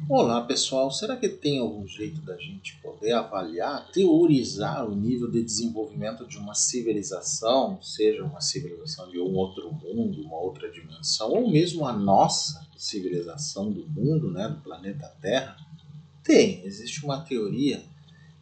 Olá pessoal, será que tem algum jeito da gente poder avaliar, teorizar o nível de desenvolvimento de uma civilização, seja uma civilização de um outro mundo, uma outra dimensão, ou mesmo a nossa civilização do mundo, né, do planeta Terra? Existe uma teoria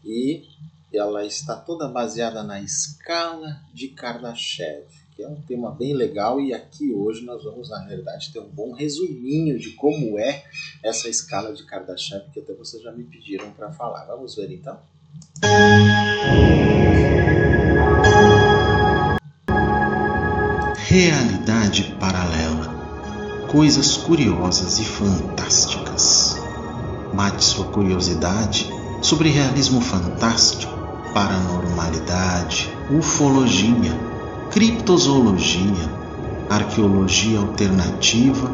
e ela está toda baseada na escala de Kardashev, que é um tema bem legal e aqui hoje nós vamos, na realidade, ter um bom resuminho de como é essa escala de Kardashev, que até vocês já me pediram para falar. Vamos ver então? Realidade paralela. Coisas curiosas e fantásticas. Mate sua curiosidade sobre realismo fantástico, paranormalidade, ufologia, criptozoologia, arqueologia alternativa,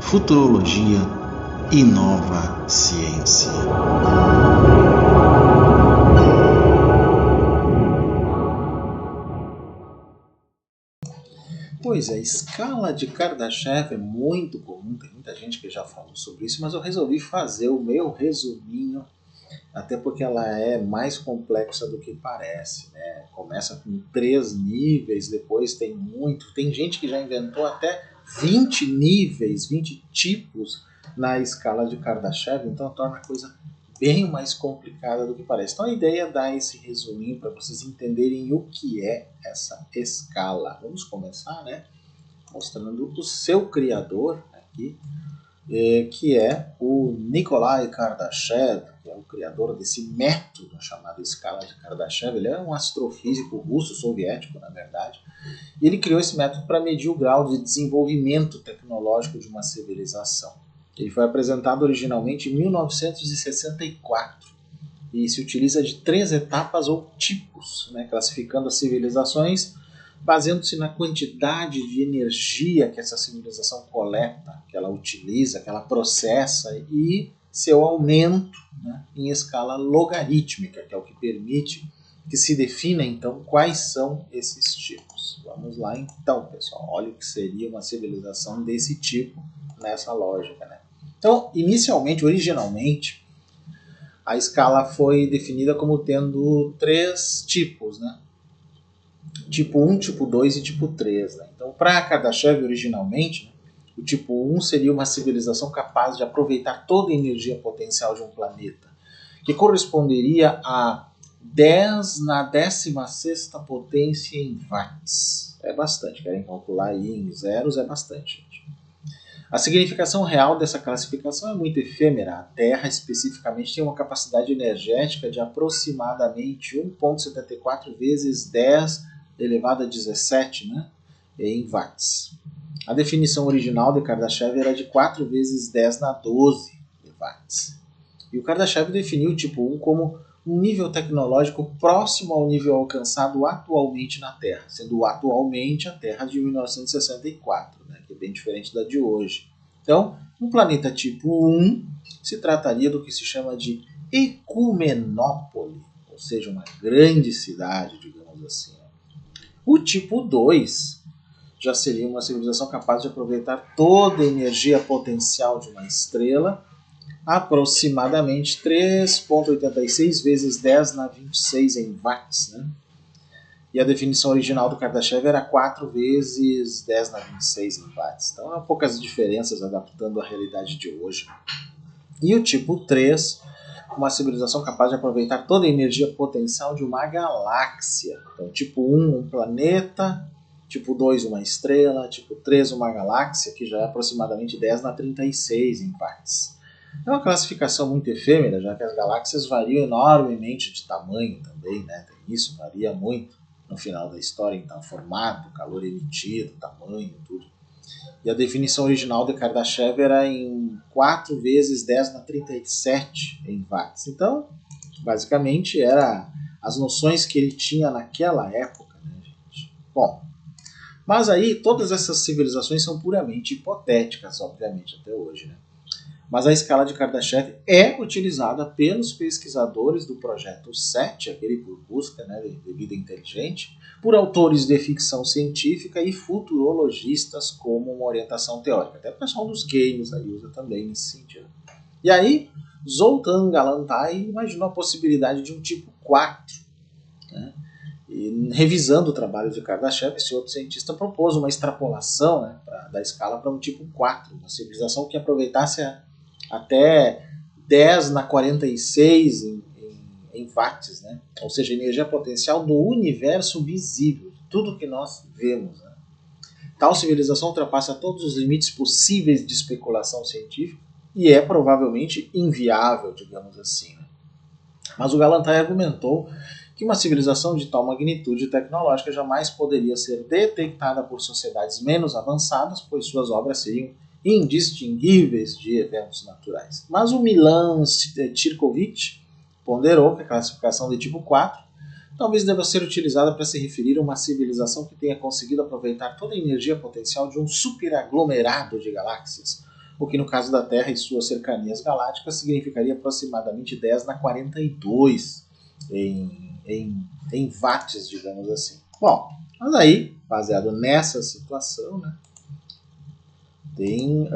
futurologia e nova ciência. Pois é, a escala de Kardashev é muito comum, tem muita gente que já falou sobre isso, mas eu resolvi fazer o meu resuminho, até porque ela é mais complexa do que parece, né? Começa com 3 níveis, depois tem gente que já inventou até 20 níveis, 20 tipos na escala de Kardashev, então torna a coisa bem mais complicada do que parece. Então a ideia é dar esse resuminho para vocês entenderem o que é essa escala. Vamos começar, né? Mostrando o seu criador aqui, que é o Nikolai Kardashev, que é o criador desse método chamado escala de Kardashev. Ele é um astrofísico russo-soviético, na verdade, e ele criou esse método para medir o grau de desenvolvimento tecnológico de uma civilização. Ele foi apresentado originalmente em 1964 e se utiliza de 3 etapas ou tipos, né, classificando as civilizações baseando-se na quantidade de energia que essa civilização coleta, que ela utiliza, que ela processa e seu aumento, né, em escala logarítmica, que é o que permite que se defina então quais são esses tipos. Vamos lá então, pessoal. Olha o que seria uma civilização desse tipo nessa lógica, né? Então, inicialmente, originalmente, a escala foi definida como tendo 3 tipos, né? Tipo 1, tipo 2 e tipo 3. Né? Então, para Kardashev, originalmente, né, o tipo 1 seria uma civilização capaz de aproveitar toda a energia potencial de um planeta, que corresponderia a 10 na 16ª potência em watts. É bastante, querem calcular aí em zeros, é bastante, gente. A significação real dessa classificação é muito efêmera. A Terra, especificamente, tem uma capacidade energética de aproximadamente 1,74 vezes 10 elevado a 17, né, em watts. A definição original de Kardashev era de 4 vezes 10 na 12 watts. E o Kardashev definiu o tipo 1 como um nível tecnológico próximo ao nível alcançado atualmente na Terra, sendo atualmente a Terra de 1964, né, que é bem diferente da de hoje. Então, um planeta tipo 1 se trataria do que se chama de ecumenópole, ou seja, uma grande cidade, digamos assim. O tipo 2 já seria uma civilização capaz de aproveitar toda a energia potencial de uma estrela, aproximadamente 3,86 vezes 10 na 26 em watts. Né? E a definição original do Kardashev era 4 vezes 10 na 26 em watts. Então há poucas diferenças adaptando à realidade de hoje. E o tipo 3, uma civilização capaz de aproveitar toda a energia potencial de uma galáxia. Então, tipo 1, um planeta, tipo 2, uma estrela, tipo 3, uma galáxia, que já é aproximadamente 10 na 36 em watts. É uma classificação muito efêmera, já que as galáxias variam enormemente de tamanho também, né? Isso varia muito no final da história, então, formato, calor emitido, tamanho, tudo. E a definição original de Kardashev era em 4 vezes 10 na 37 em watts. Então, basicamente, era as noções que ele tinha naquela época, né, gente? Bom, mas aí todas essas civilizações são puramente hipotéticas, obviamente, até hoje, né? Mas a escala de Kardashev é utilizada pelos pesquisadores do projeto SET, aquele por busca, né, de vida inteligente, por autores de ficção científica e futurologistas como uma orientação teórica. Até o pessoal dos games aí usa também nesse sentido. E aí, Zoltán Galantay imaginou a possibilidade de um tipo 4. Né? E, revisando o trabalho de Kardashev, esse outro cientista propôs uma extrapolação, né, da escala para um tipo 4, uma civilização que aproveitasse até 10 na 46 em watts, né? Ou seja, energia potencial do universo visível, tudo que nós vemos. Né? Tal civilização ultrapassa todos os limites possíveis de especulação científica e é provavelmente inviável, digamos assim. Né? Mas o Galantay argumentou que uma civilização de tal magnitude tecnológica jamais poderia ser detectada por sociedades menos avançadas, pois suas obras seriam indistinguíveis de eventos naturais. Mas o Milan Cirkovic ponderou que a classificação de tipo 4 talvez deva ser utilizada para se referir a uma civilização que tenha conseguido aproveitar toda a energia potencial de um superaglomerado de galáxias, o que no caso da Terra e suas cercanias galácticas significaria aproximadamente 10 na 42 em watts, digamos assim. Bom, mas aí, baseado nessa situação, né, tem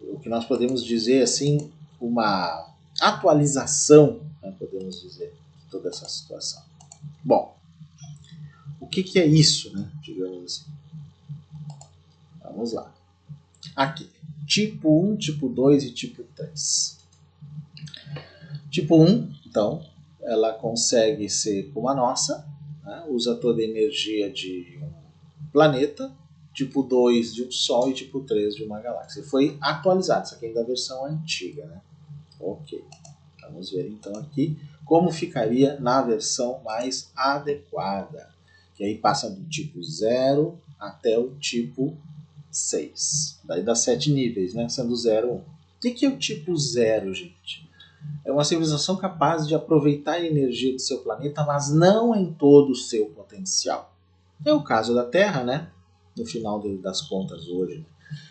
o que nós podemos dizer assim, uma atualização, né, podemos dizer, de toda essa situação. Bom, o que é isso, né, digamos assim? Vamos lá. Aqui, tipo 1, tipo 2 e tipo 3. Tipo 1, então, ela consegue ser como a nossa, né? Usa toda a energia de um planeta, tipo 2 de um Sol e tipo 3 de uma galáxia. Foi atualizado, isso aqui é da versão antiga. Né? Ok, vamos ver então aqui como ficaria na versão mais adequada, que aí passa do tipo 0 até o tipo 6. Daí dá 7 níveis, né? Sendo 0, 1. O que é o tipo 0, gente? É uma civilização capaz de aproveitar a energia do seu planeta, mas não em todo o seu potencial. É o caso da Terra, né? No final das contas hoje. Né?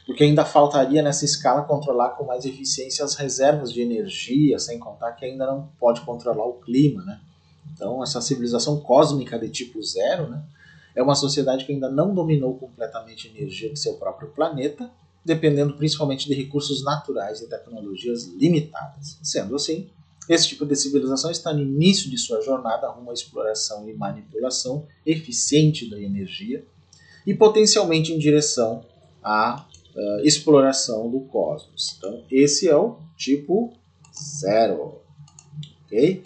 Porque ainda faltaria nessa escala controlar com mais eficiência as reservas de energia, sem contar que ainda não pode controlar o clima. Né? Então, essa civilização cósmica de tipo 0, né? É uma sociedade que ainda não dominou completamente a energia de seu próprio planeta, dependendo principalmente de recursos naturais e tecnologias limitadas. Sendo assim, esse tipo de civilização está no início de sua jornada rumo à exploração e manipulação eficiente da energia e potencialmente em direção à exploração do cosmos. Então, esse é o tipo 0. Ok?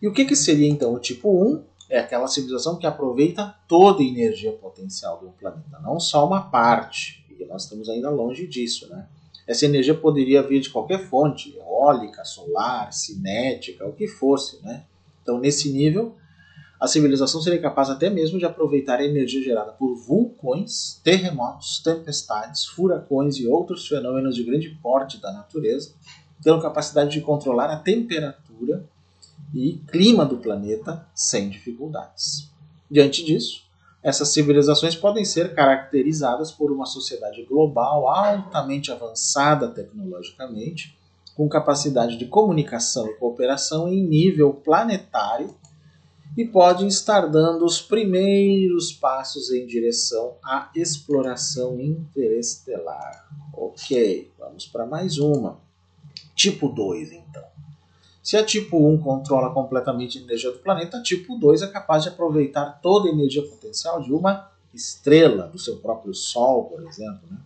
E o que seria então o tipo 1? É aquela civilização que aproveita toda a energia potencial do planeta, não só uma parte, e nós estamos ainda longe disso. Né? Essa energia poderia vir de qualquer fonte, eólica, solar, cinética, o que fosse. Né? Então, nesse nível, a civilização seria capaz até mesmo de aproveitar a energia gerada por vulcões, terremotos, tempestades, furacões e outros fenômenos de grande porte da natureza, tendo capacidade de controlar a temperatura e clima do planeta sem dificuldades. Diante disso, essas civilizações podem ser caracterizadas por uma sociedade global altamente avançada tecnologicamente, com capacidade de comunicação e cooperação em nível planetário e podem estar dando os primeiros passos em direção à exploração interestelar. Ok, vamos para mais uma. Tipo 2, então. Se a tipo 1 controla completamente a energia do planeta, a tipo 2 é capaz de aproveitar toda a energia potencial de uma estrela, do seu próprio Sol, por exemplo. Né?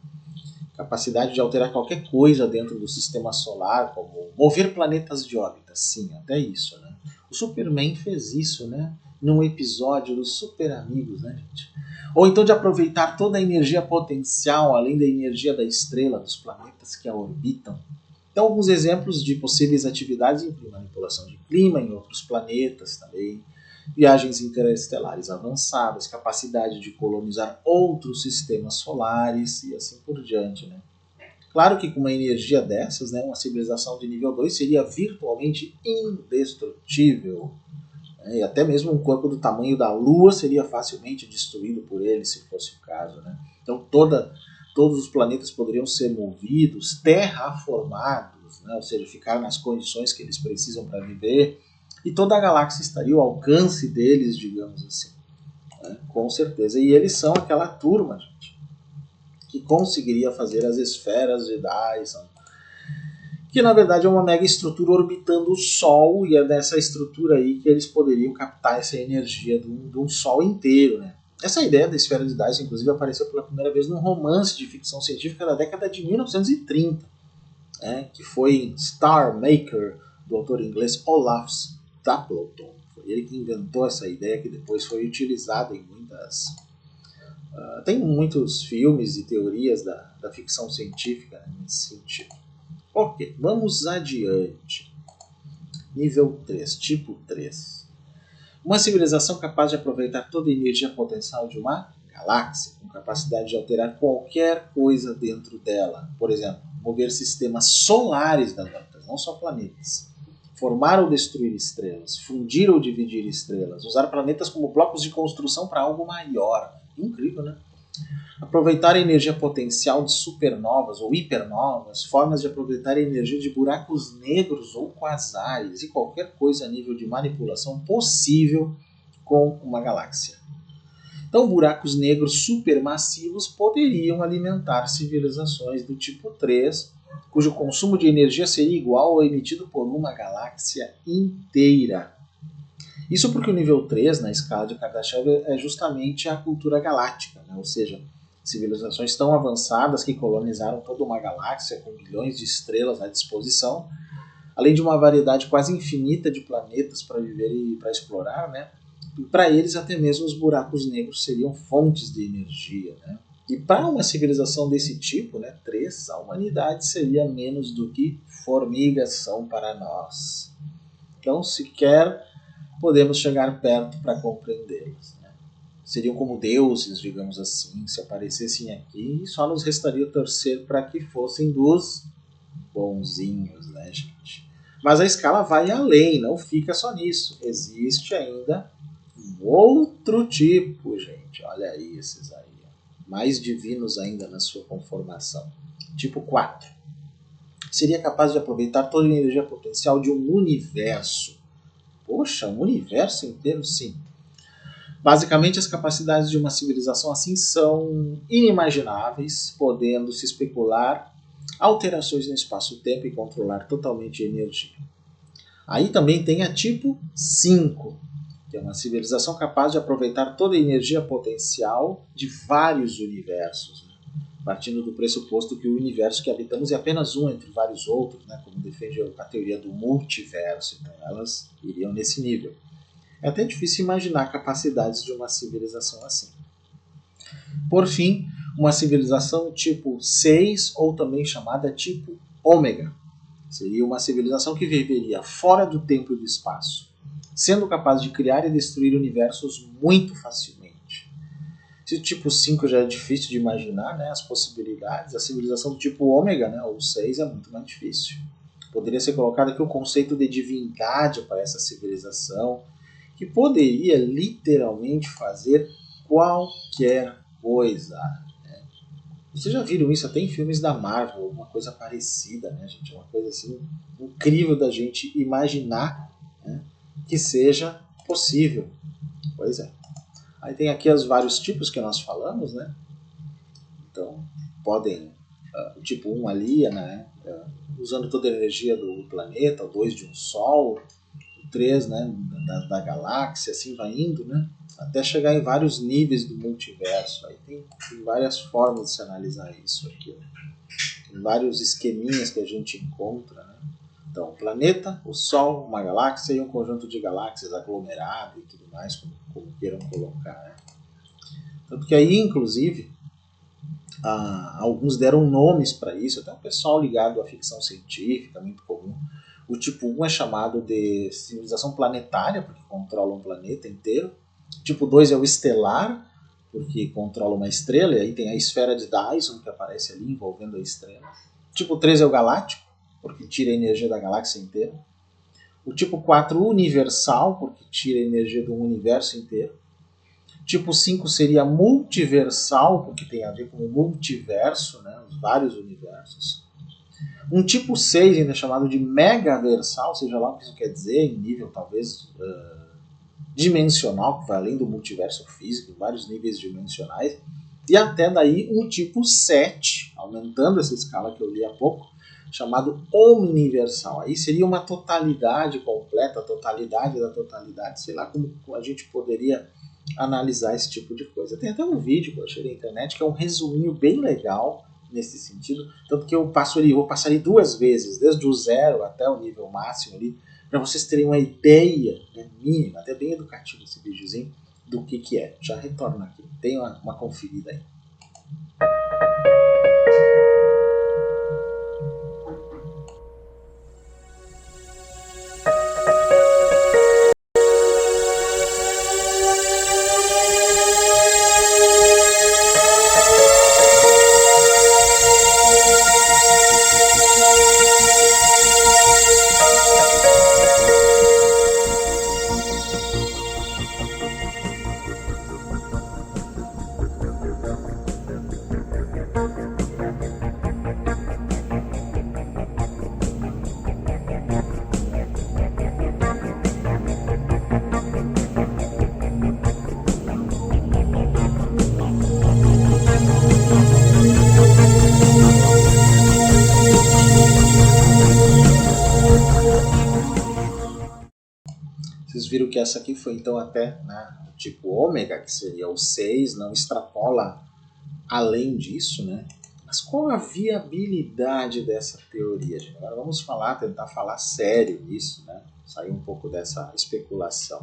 Capacidade de alterar qualquer coisa dentro do sistema solar, como mover planetas de órbita. Sim, até isso. Né? O Superman fez isso, né? Num episódio dos Super Amigos, né, gente? Ou então de aproveitar toda a energia potencial, além da energia da estrela, dos planetas que a orbitam. Então, alguns exemplos de possíveis atividades incluem manipulação de clima em outros planetas também, viagens interestelares avançadas, capacidade de colonizar outros sistemas solares e assim por diante. Né? Claro que com uma energia dessas, né, uma civilização de nível 2 seria virtualmente indestrutível. Né? E até mesmo um corpo do tamanho da Lua seria facilmente destruído por ele, se fosse o caso. Né? Então todos os planetas poderiam ser movidos, terraformados, né? Ou seja, ficar nas condições que eles precisam para viver, e toda a galáxia estaria ao alcance deles, digamos assim. Né? Com certeza. E eles são aquela turma, gente, que conseguiria fazer as esferas de Dyson, que na verdade é uma mega estrutura orbitando o Sol, e é dessa estrutura aí que eles poderiam captar essa energia de um Sol inteiro, né? Essa ideia da esfera de Dyson, inclusive, apareceu pela primeira vez num romance de ficção científica da década de 1930, que foi Star Maker, do autor inglês Olaf Stapleton. Foi ele que inventou essa ideia, que depois foi utilizada em muitas... tem muitos filmes e teorias da ficção científica, né, nesse sentido. Ok, vamos adiante. Nível 3, tipo 3. Uma civilização capaz de aproveitar toda a energia potencial de uma galáxia, com capacidade de alterar qualquer coisa dentro dela. Por exemplo, mover sistemas solares das órbitas, não só planetas. Formar ou destruir estrelas, fundir ou dividir estrelas, usar planetas como blocos de construção para algo maior. Incrível, né? Aproveitar a energia potencial de supernovas ou hipernovas, formas de aproveitar a energia de buracos negros ou quasares e qualquer coisa a nível de manipulação possível com uma galáxia. Então, buracos negros supermassivos poderiam alimentar civilizações do tipo 3, cujo consumo de energia seria igual ao emitido por uma galáxia inteira. Isso porque o nível 3, na escala de Kardashev, é justamente a cultura galáctica, né? Ou seja, civilizações tão avançadas que colonizaram toda uma galáxia com bilhões de estrelas à disposição, além de uma variedade quase infinita de planetas para viver e para explorar, né? E para eles até mesmo os buracos negros seriam fontes de energia, né? E para uma civilização desse tipo, né, 3, a humanidade seria menos do que formigas são para nós. Então, sequer podemos chegar perto para compreendê-los. Seriam como deuses, digamos assim, se aparecessem aqui, e só nos restaria torcer para que fossem dos bonzinhos, né, gente? Mas a escala vai além, não fica só nisso. Existe ainda um outro tipo, gente. Olha aí esses aí. Mais divinos ainda na sua conformação. Tipo 4. Seria capaz de aproveitar toda a energia potencial de um universo. Poxa, um universo inteiro, sim. Basicamente, as capacidades de uma civilização assim são inimagináveis, podendo se especular alterações no espaço-tempo e controlar totalmente a energia. Aí também tem a tipo 5, que é uma civilização capaz de aproveitar toda a energia potencial de vários universos, né? Partindo do pressuposto que o universo que habitamos é apenas um entre vários outros, né? Como defende a teoria do multiverso, então elas iriam nesse nível. É até difícil imaginar capacidades de uma civilização assim. Por fim, uma civilização tipo 6, ou também chamada tipo ômega. Seria uma civilização que viveria fora do tempo e do espaço, sendo capaz de criar e destruir universos muito facilmente. Se o tipo 5 já é difícil de imaginar, né, as possibilidades, a civilização do tipo ômega, né, ou 6, é muito mais difícil. Poderia ser colocado aqui o conceito de divindade para essa civilização, que poderia literalmente fazer qualquer coisa. Né? Vocês já viram isso até em filmes da Marvel, uma coisa parecida, né, gente? Uma coisa assim incrível da gente imaginar, né, que seja possível. Pois é. Aí tem aqui os vários tipos que nós falamos, né? Então, podem, o tipo 1 ali, né, usando toda a energia do planeta, o 2 de um Sol, 3, né, da galáxia, assim vai indo, né, até chegar em vários níveis do multiverso. Aí tem várias formas de se analisar isso aqui, né? Tem vários esqueminhas que a gente encontra, né? Então, o planeta, o Sol, uma galáxia e um conjunto de galáxias aglomerado e tudo mais, como queiram colocar, né? Tanto que aí, inclusive, alguns deram nomes para isso, até o pessoal ligado à ficção científica, muito comum. O tipo 1 é chamado de civilização planetária, porque controla um planeta inteiro. O tipo 2 é o estelar, porque controla uma estrela, e aí tem a esfera de Dyson que aparece ali envolvendo a estrela. O tipo 3 é o galáctico, porque tira a energia da galáxia inteira. O tipo 4, universal, porque tira a energia do universo inteiro. O tipo 5 seria multiversal, porque tem a ver com o multiverso, né, os vários universos. Um tipo 6 ainda é chamado de megaversal, seja lá o que isso quer dizer, em nível talvez dimensional, que vai além do multiverso físico, em vários níveis dimensionais. e até daí um tipo 7, aumentando essa escala que eu li há pouco, chamado omniversal. Aí seria uma totalidade completa, a totalidade da totalidade, sei lá como a gente poderia analisar esse tipo de coisa. Tem até um vídeo que eu achei na internet que é um resuminho bem legal nesse sentido, tanto que eu vou passar ele 2 vezes, desde o 0 até o nível máximo ali, para vocês terem uma ideia, né, mínima, até bem educativo esse videozinho, do que é. Já retorno aqui, tem uma conferida aí. Vocês viram que essa aqui foi então até, né, o tipo ômega, que seria o 6, não extrapola além disso, né? Mas qual a viabilidade dessa teoria, gente? Agora vamos tentar falar sério nisso, né? Sair um pouco dessa especulação.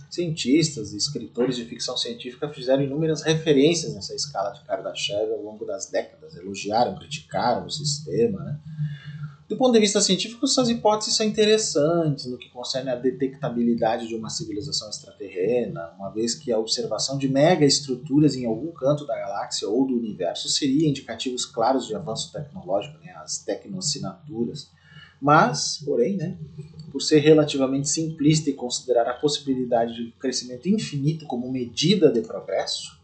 Cientistas e escritores de ficção científica fizeram inúmeras referências nessa escala de Kardashev ao longo das décadas, elogiaram, criticaram o sistema, né? Do ponto de vista científico, essas hipóteses são interessantes no que concerne a detectabilidade de uma civilização extraterrena, uma vez que a observação de megaestruturas em algum canto da galáxia ou do universo seria indicativos claros de avanço tecnológico, né, as tecnoassinaturas. Mas, porém, né, por ser relativamente simplista e considerar a possibilidade de crescimento infinito como medida de progresso,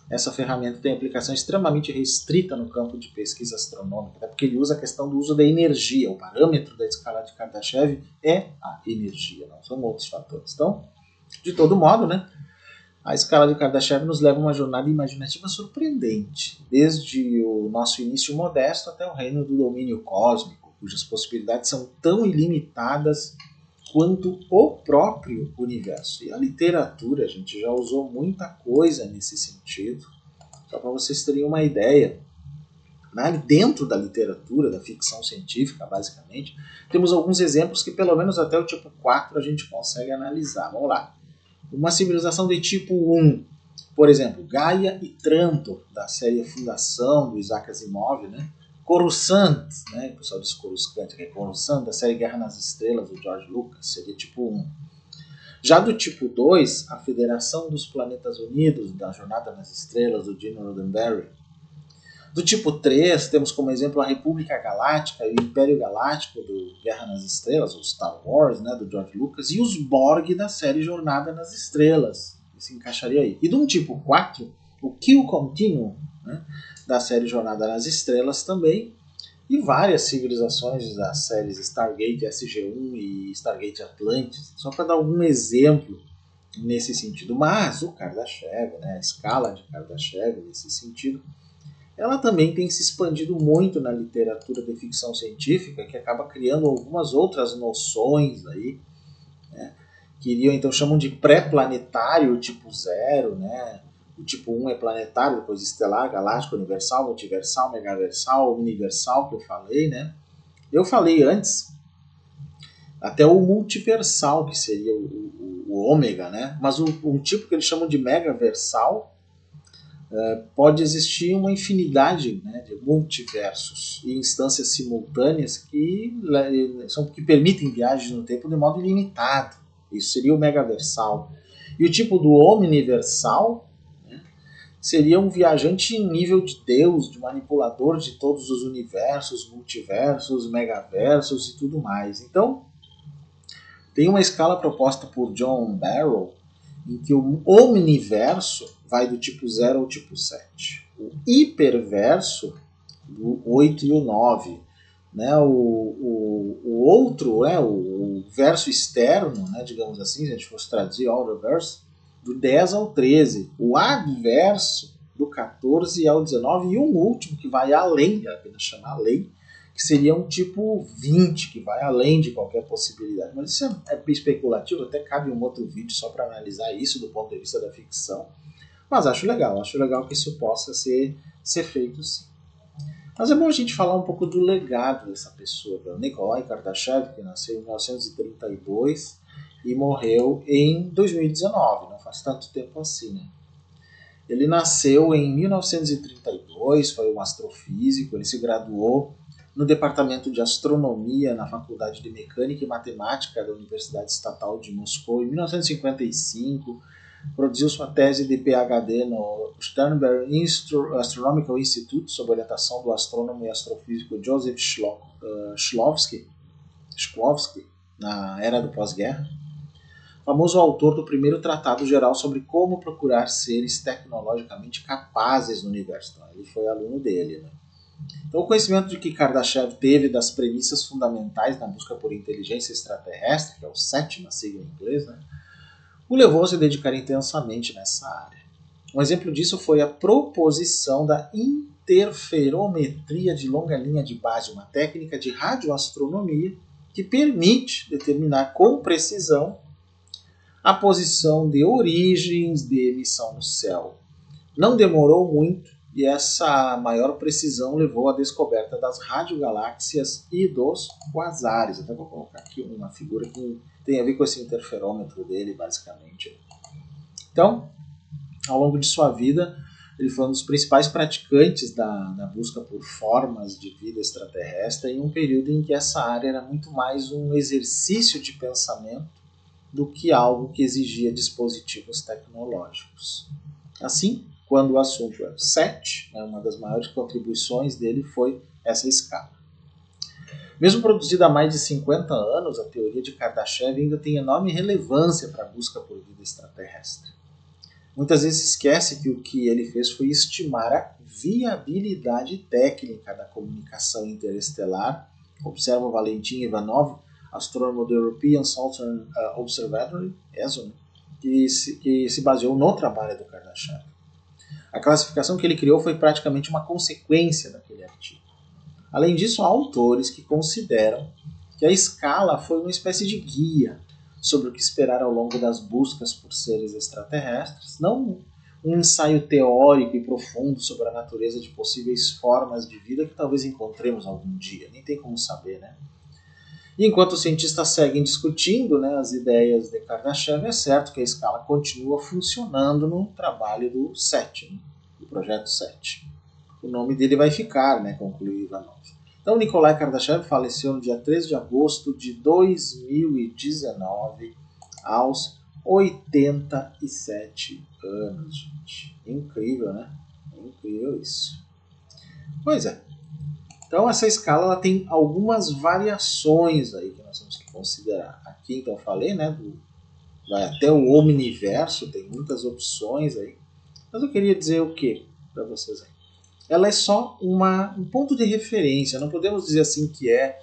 essa ferramenta tem aplicação extremamente restrita no campo de pesquisa astronômica, até porque ele usa a questão do uso da energia. O parâmetro da escala de Kardashev é a energia, não são outros fatores. Então, de todo modo, né, a escala de Kardashev nos leva a uma jornada imaginativa surpreendente, desde o nosso início modesto até o reino do domínio cósmico, cujas possibilidades são tão ilimitadas quanto o próprio universo. E a literatura, a gente já usou muita coisa nesse sentido, só para vocês terem uma ideia. Dentro da literatura, da ficção científica, basicamente, temos alguns exemplos que, pelo menos até o tipo 4, a gente consegue analisar. Vamos lá. Uma civilização de tipo 1, por exemplo, Gaia e Trantor, da série Fundação, do Isaac Asimov, né? Coruscant, né? O pessoal diz Coruscant, que é Coruscant, da série Guerra nas Estrelas, do George Lucas, seria tipo 1. Já do tipo 2, a Federação dos Planetas Unidos, da Jornada nas Estrelas, do Gene Roddenberry. Do tipo 3, temos como exemplo a República Galáctica e o Império Galáctico, do Guerra nas Estrelas, ou Star Wars, né, do George Lucas, e os Borg da série Jornada nas Estrelas, que se encaixaria aí. E do tipo 4, o Kill Continuum, né, da série Jornada nas Estrelas também, e várias civilizações das séries Stargate SG-1 e Stargate Atlantis, só para dar um exemplo nesse sentido. Mas o Kardashev, né, a escala de Kardashev nesse sentido, ela também tem se expandido muito na literatura de ficção científica, que acaba criando algumas outras noções aí, né, que então chamam de pré-planetário tipo 0, né? O tipo 1 é planetário, depois estelar, galáctico, universal, multiversal, megaversal, universal, que eu falei, né? Eu falei antes até o multiversal, que seria o ômega, né? Mas um tipo que eles chamam de megaversal, pode existir uma infinidade, né, de multiversos e instâncias simultâneas que permitem viagens no tempo de modo ilimitado. Isso seria o megaversal. E o tipo do omniversal, né, seria um viajante em nível de Deus, de manipulador de todos os universos, multiversos, megaversos e tudo mais. Então, tem uma escala proposta por John Barrow em que o omniverso vai do tipo 0 ao tipo 7. O hiperverso, do 8 e o 9. Né? O outro, o verso externo, né, digamos assim, se a gente fosse traduzir all the verse, do 10 ao 13. O adverso do 14 ao 19, e um último que vai além, apenas chamar lei, que seria um tipo 20, que vai além de qualquer possibilidade. Mas isso é especulativo, até cabe um outro vídeo só para analisar isso do ponto de vista da ficção. Mas acho legal que isso possa ser feito sim. Mas é bom a gente falar um pouco do legado dessa pessoa, do Nikolai Kardashev, que nasceu em 1932 e morreu em 2019, não faz tanto tempo assim, né? Ele nasceu em 1932, foi um astrofísico, ele se graduou no Departamento de Astronomia na Faculdade de Mecânica e Matemática da Universidade Estatal de Moscou em 1955, produziu sua tese de PhD no Sternberg Astronomical Institute sob orientação do astrônomo e astrofísico Joseph Shklovsky, na era do pós-guerra, famoso autor do primeiro tratado geral sobre como procurar seres tecnologicamente capazes no universo. Então, ele foi aluno dele, né? Então, o conhecimento de que Kardashev teve das premissas fundamentais na busca por inteligência extraterrestre, que é o SET na sigla em inglês, né, o levou a se dedicar intensamente nessa área. Um exemplo disso foi a proposição da interferometria de longa linha de base, uma técnica de radioastronomia que permite determinar com precisão a posição de origens de emissão no céu. Não demorou muito e essa maior precisão levou à descoberta das radiogaláxias e dos quasares. Até vou colocar aqui uma figura que tem a ver com esse interferômetro dele, basicamente. Então, ao longo de sua vida, ele foi um dos principais praticantes da busca por formas de vida extraterrestre em um período em que essa área era muito mais um exercício de pensamento do que algo que exigia dispositivos tecnológicos. Assim, quando o assunto é SET, uma das maiores contribuições dele foi essa escala. Mesmo produzida há mais de 50 anos, a teoria de Kardashev ainda tem enorme relevância para a busca por vida extraterrestre. Muitas vezes esquece que o que ele fez foi estimar a viabilidade técnica da comunicação interestelar. Observa Valentin Ivanov, astrônomo do European Southern Observatory, ESO, que se baseou no trabalho do Kardashev. A classificação que ele criou foi praticamente uma consequência daquele artigo. Além disso, há autores que consideram que a escala foi uma espécie de guia sobre o que esperar ao longo das buscas por seres extraterrestres, não um ensaio teórico e profundo sobre a natureza de possíveis formas de vida que talvez encontremos algum dia, nem tem como saber, né? E enquanto os cientistas seguem discutindo, as ideias de Kardashev, é certo que a escala continua funcionando no trabalho do SET, do projeto SET. O nome dele vai ficar, concluiu Ivanov. Então, Nikolai Kardashev faleceu no dia 13 de agosto de 2019, aos 87 anos, gente. Incrível, né? Incrível isso. Pois é. Então, essa escala ela tem algumas variações aí que nós temos que considerar. Aqui, então, eu falei, vai até o omniverso, tem muitas opções aí. Mas eu queria dizer o que para vocês aí? Ela é só um ponto de referência, não podemos dizer assim que é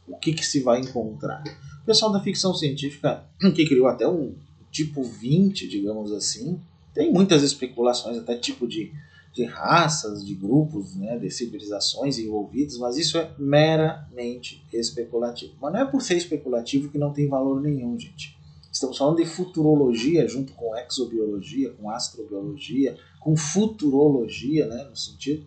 o que se vai encontrar. O pessoal da ficção científica, que criou até um tipo 20, digamos assim, tem muitas especulações, até tipo de raças, de grupos, de civilizações envolvidas, mas isso é meramente especulativo. Mas não é por ser especulativo que não tem valor nenhum, gente. Estamos falando de futurologia junto com exobiologia, com astrobiologia, com futurologia, no sentido.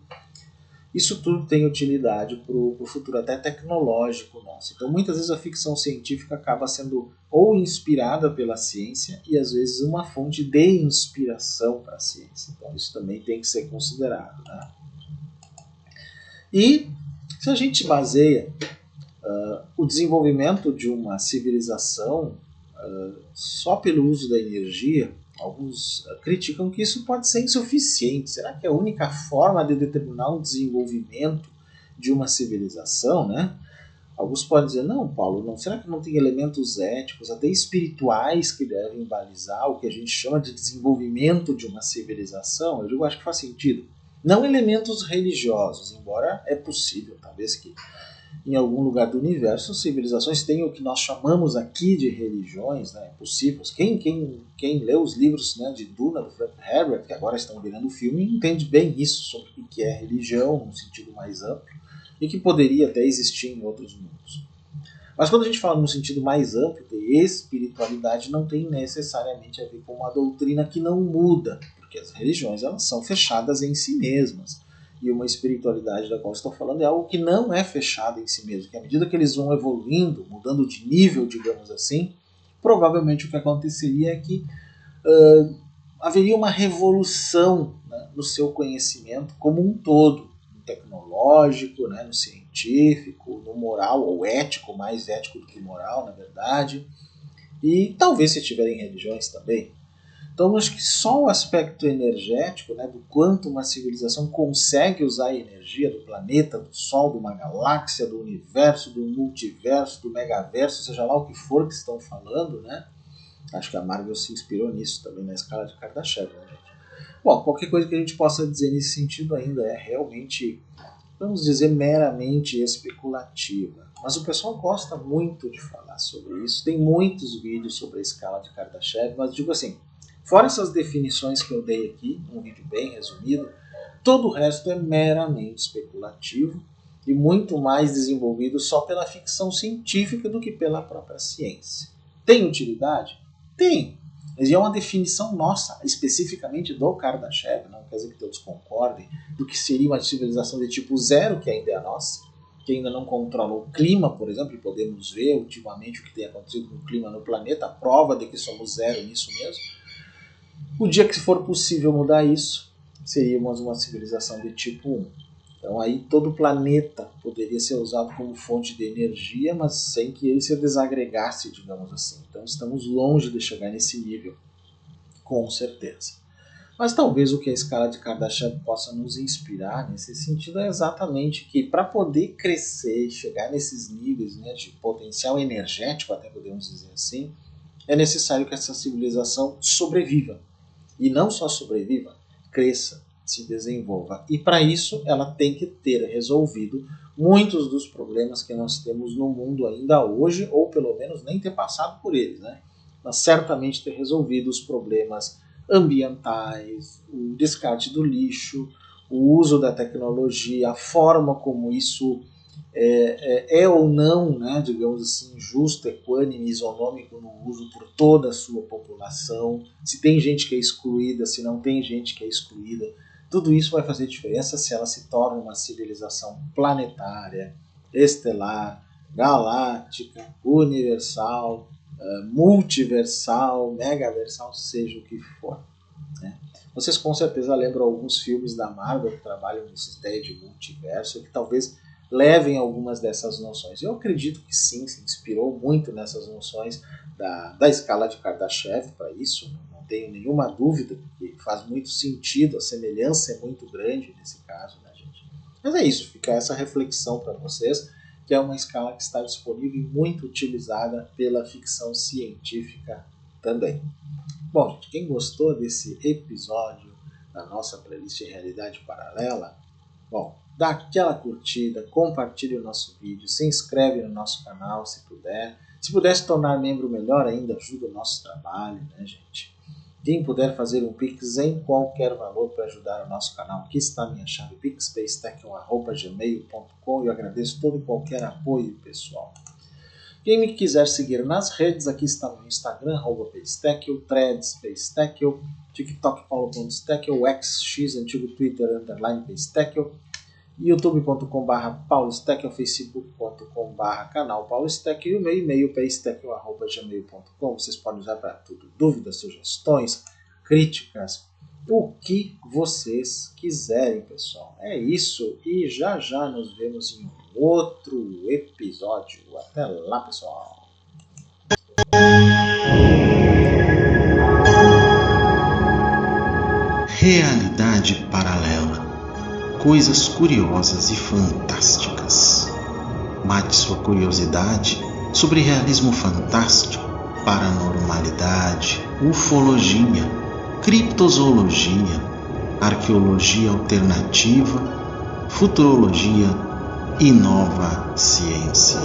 Isso tudo tem utilidade para o futuro até tecnológico nosso. Então, muitas vezes a ficção científica acaba sendo ou inspirada pela ciência e, às vezes, uma fonte de inspiração para a ciência. Então, isso também tem que ser considerado. E, se a gente baseia o desenvolvimento de uma civilização só pelo uso da energia, alguns criticam que isso pode ser insuficiente. Será que é a única forma de determinar um desenvolvimento de uma civilização, Alguns podem dizer, não, Paulo, será que não tem elementos éticos, até espirituais, que devem balizar o que a gente chama de desenvolvimento de uma civilização? Eu acho que faz sentido. Não elementos religiosos, embora é possível, talvez, que em algum lugar do universo, civilizações têm o que nós chamamos aqui de religiões, né, possíveis. Quem lê os livros, né, de Duna, do Frank Herbert, que agora estão virando filme, entende bem isso, sobre o que é religião, num sentido mais amplo, e que poderia até existir em outros mundos. Mas quando a gente fala num sentido mais amplo, de espiritualidade não tem necessariamente a ver com uma doutrina que não muda, porque as religiões elas são fechadas em si mesmas. E uma espiritualidade da qual estou falando é algo que não é fechado em si mesmo, que à medida que eles vão evoluindo, mudando de nível, digamos assim, provavelmente o que aconteceria é que haveria uma revolução, né, no seu conhecimento como um todo, no tecnológico, né, no científico, no moral ou ético, mais ético do que moral, na verdade, e talvez se tiverem religiões também. Então, acho que só o aspecto energético, né, do quanto uma civilização consegue usar a energia do planeta, do Sol, de uma galáxia, do universo, do multiverso, do megaverso, seja lá o que for que estão falando, né? Acho que a Marvel se inspirou nisso também na escala de Kardashev, né, gente? Bom, qualquer coisa que a gente possa dizer nesse sentido ainda é realmente, vamos dizer, meramente especulativa. Mas o pessoal gosta muito de falar sobre isso. Tem muitos vídeos sobre a escala de Kardashev, mas digo assim, fora essas definições que eu dei aqui, um vídeo bem resumido, todo o resto é meramente especulativo e muito mais desenvolvido só pela ficção científica do que pela própria ciência. Tem utilidade? Tem. Mas é uma definição nossa, especificamente do Kardashev, não quer dizer que todos concordem, do que seria uma civilização de tipo zero, que ainda é a nossa, que ainda não controla o clima, por exemplo, e podemos ver ultimamente o que tem acontecido no clima no planeta, a prova de que somos zero nisso mesmo. O dia que for possível mudar isso, seríamos uma civilização de tipo 1. Então aí todo o planeta poderia ser usado como fonte de energia, mas sem que ele se desagregasse, digamos assim. Então estamos longe de chegar nesse nível, com certeza. Mas talvez o que a escala de Kardashev possa nos inspirar nesse sentido é exatamente que para poder crescer e chegar nesses níveis, né, de potencial energético, até podemos dizer assim, é necessário que essa civilização sobreviva. E não só sobreviva, cresça, se desenvolva. E para isso ela tem que ter resolvido muitos dos problemas que nós temos no mundo ainda hoje, ou pelo menos nem ter passado por eles, né? Mas certamente ter resolvido os problemas ambientais, o descarte do lixo, o uso da tecnologia, a forma como isso é ou não, né, digamos assim, justo, equânime, isonômico no uso por toda a sua população, se tem gente que é excluída, se não tem gente que é excluída. Tudo isso vai fazer diferença se ela se torna uma civilização planetária, estelar, galáctica, universal, multiversal, megaversal, seja o que for, né? Vocês com certeza lembram alguns filmes da Marvel que trabalham nessa ideia de multiverso, que talvez levem algumas dessas noções. Eu acredito que sim, se inspirou muito nessas noções da escala de Kardashev para isso, não tenho nenhuma dúvida, porque faz muito sentido, a semelhança é muito grande nesse caso, né, gente? Mas é isso, fica essa reflexão para vocês, que é uma escala que está disponível e muito utilizada pela ficção científica também. Bom, gente, quem gostou desse episódio da nossa playlist de Realidade Paralela, bom, dá aquela curtida, compartilhe o nosso vídeo, se inscreve no nosso canal se puder. Se puder se tornar membro melhor ainda, ajuda o nosso trabalho, né, gente? Quem puder fazer um Pix em qualquer valor para ajudar o nosso canal, aqui está a minha chave pixpaystack@gmail.com e eu agradeço todo e qualquer apoio, pessoal. Quem me quiser seguir nas redes, aqui está o Instagram, @paystack, Threads, Paystack, TikTok, Paulo.stack, o XX, antigo Twitter, _Paystack, youtube.com/paulstack, facebook.com/canal paulstack e o meu e-mail paystack@gmail.com. Vocês podem usar para tudo, dúvidas, sugestões, críticas, o que vocês quiserem, pessoal. É isso e já já nos vemos em um outro episódio. Até lá, pessoal. Realidade paralela. Coisas curiosas e fantásticas. Mate sua curiosidade sobre realismo fantástico, paranormalidade, ufologia, criptozoologia, arqueologia alternativa, futurologia, e nova ciência.